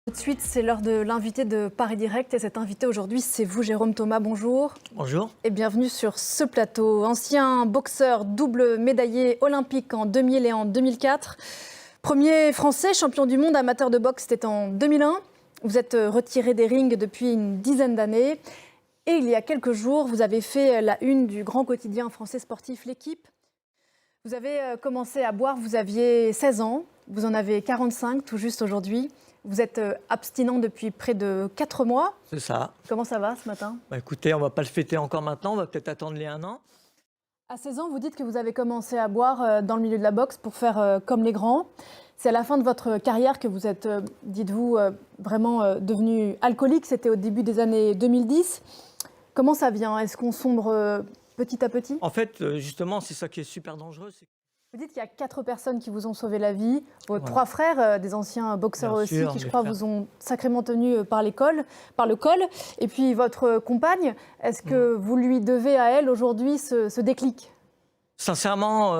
Tout de suite, c'est l'heure de l'invité de Paris Direct et cet invité aujourd'hui, c'est vous, Jérôme Thomas. Bonjour. Bonjour. Et bienvenue sur ce plateau. Ancien boxeur, double médaillé olympique en 2000 et en 2004. Premier français champion du monde amateur de boxe, c'était en 2001. Vous êtes retiré des rings depuis une dizaine d'années. Et il y a quelques jours, vous avez fait la une du grand quotidien français sportif, L'Équipe. Vous avez commencé à boire, vous aviez 16 ans. Vous en avez 45 tout juste aujourd'hui. Vous êtes abstinent depuis près de 4 mois. C'est ça. Comment ça va ce matin? Écoutez, on ne va pas le fêter encore maintenant, on va peut-être attendre les 1 an. À 16 ans, vous dites que vous avez commencé à boire dans le milieu de la boxe pour faire comme les grands. C'est à la fin de votre carrière que vous êtes, dites-vous, vraiment devenu alcoolique. C'était au début des années 2010. Comment ça vient? Est-ce qu'on sombre petit à petit? En fait, justement, c'est ça qui est super dangereux. Vous dites qu'il y a 4 personnes qui vous ont sauvé la vie, vos 3 frères, des anciens boxeurs Bien aussi, sûr, qui je mes crois frères. vous ont sacrément tenu par le col. Et puis votre compagne, est-ce que vous lui devez à elle aujourd'hui ce déclic? Sincèrement,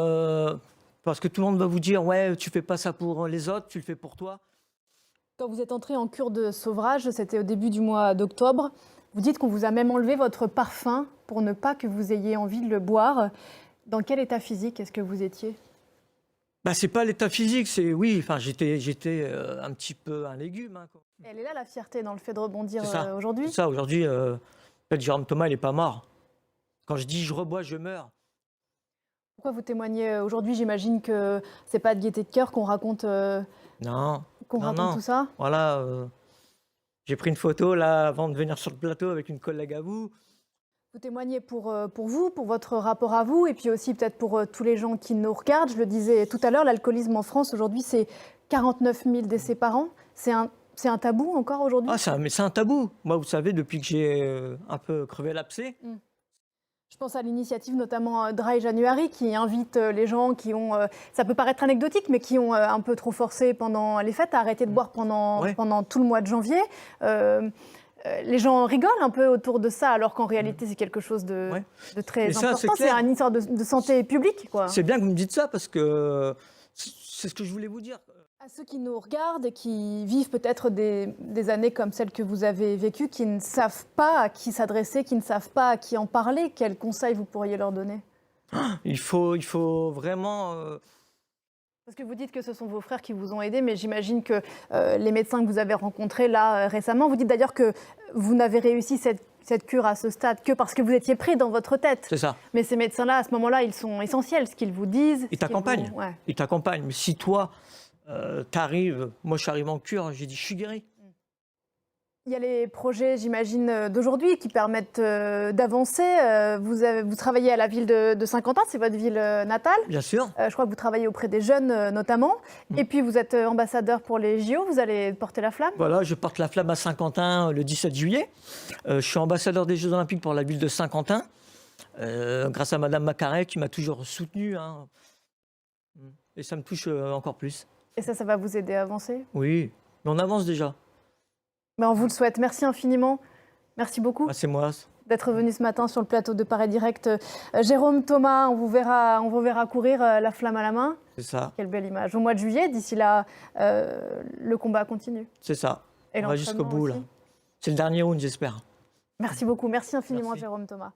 parce que tout le monde va vous dire « ouais, tu fais pas ça pour les autres, tu le fais pour toi ». Quand vous êtes entré en cure de sevrage, c'était au début du mois d'octobre, vous dites qu'on vous a même enlevé votre parfum pour ne pas que vous ayez envie de le boire. Dans quel état physique est-ce que vous étiez? C'est pas l'état physique, c'est oui, j'étais un petit peu un légume. Hein, quoi. Elle est là la fierté dans le fait de rebondir C'est ça. aujourd'hui? C'est ça, aujourd'hui, en fait, Jérôme Thomas, il n'est pas mort. Quand je dis je rebois, je meurs. Pourquoi vous témoignez aujourd'hui? J'imagine que c'est pas de gaieté de cœur qu'on raconte, Non, raconte tout ça. Voilà, j'ai pris une photo là avant de venir sur le plateau avec une collègue à vous. Vous témoignez pour vous, pour votre rapport à vous, et puis aussi peut-être pour tous les gens qui nous regardent. Je le disais tout à l'heure, l'alcoolisme en France aujourd'hui, c'est 49 000 décès par an. C'est un tabou encore aujourd'hui? Mais c'est un tabou. Moi, vous savez, depuis que j'ai un peu crevé l'abcès. Je pense à l'initiative notamment Dry January qui invite les gens qui ont, ça peut paraître anecdotique, mais qui ont un peu trop forcé pendant les fêtes à arrêter de boire pendant tout le mois de janvier. Les gens rigolent un peu autour de ça, alors qu'en réalité, c'est quelque chose de très important. C'est une histoire de santé publique, quoi. C'est bien que vous me dites ça, parce que c'est ce que je voulais vous dire. À ceux qui nous regardent et qui vivent peut-être des années comme celles que vous avez vécues, qui ne savent pas à qui s'adresser, qui ne savent pas à qui en parler, quels conseils vous pourriez leur donner? Il faut vraiment... Parce que vous dites que ce sont vos frères qui vous ont aidé, mais j'imagine que les médecins que vous avez rencontrés là récemment, vous dites d'ailleurs que vous n'avez réussi cette cure à ce stade que parce que vous étiez pris dans votre tête. C'est ça. Mais ces médecins-là, à ce moment-là, ils sont essentiels, ce qu'ils vous disent. Ils t'accompagnent. Ouais. Ils t'accompagnent. Mais si toi, t'arrives... Moi, je suis arrivé en cure, j'ai dit, je suis guéri. Il y a les projets, j'imagine, d'aujourd'hui qui permettent d'avancer. Vous travaillez à la ville de Saint-Quentin, c'est votre ville natale. Bien sûr. Je crois que vous travaillez auprès des jeunes notamment. Et puis vous êtes ambassadeur pour les JO, vous allez porter la flamme. Voilà, je porte la flamme à Saint-Quentin le 17 juillet. Je suis ambassadeur des Jeux Olympiques pour la ville de Saint-Quentin, grâce à Madame Macaret qui m'a toujours soutenu. Hein. Et ça me touche encore plus. Et ça va vous aider à avancer? Oui, mais on avance déjà. Mais on vous le souhaite. Merci infiniment. Merci beaucoup C'est moi. d'être venu ce matin sur le plateau de Paris Direct. Jérôme Thomas, on vous verra courir la flamme à la main. C'est ça. Quelle belle image. Au mois de juillet, d'ici là, le combat continue. C'est ça. Et on va jusqu'au bout. aussi. C'est le dernier round, j'espère. Merci beaucoup. Merci infiniment, Merci. Jérôme Thomas.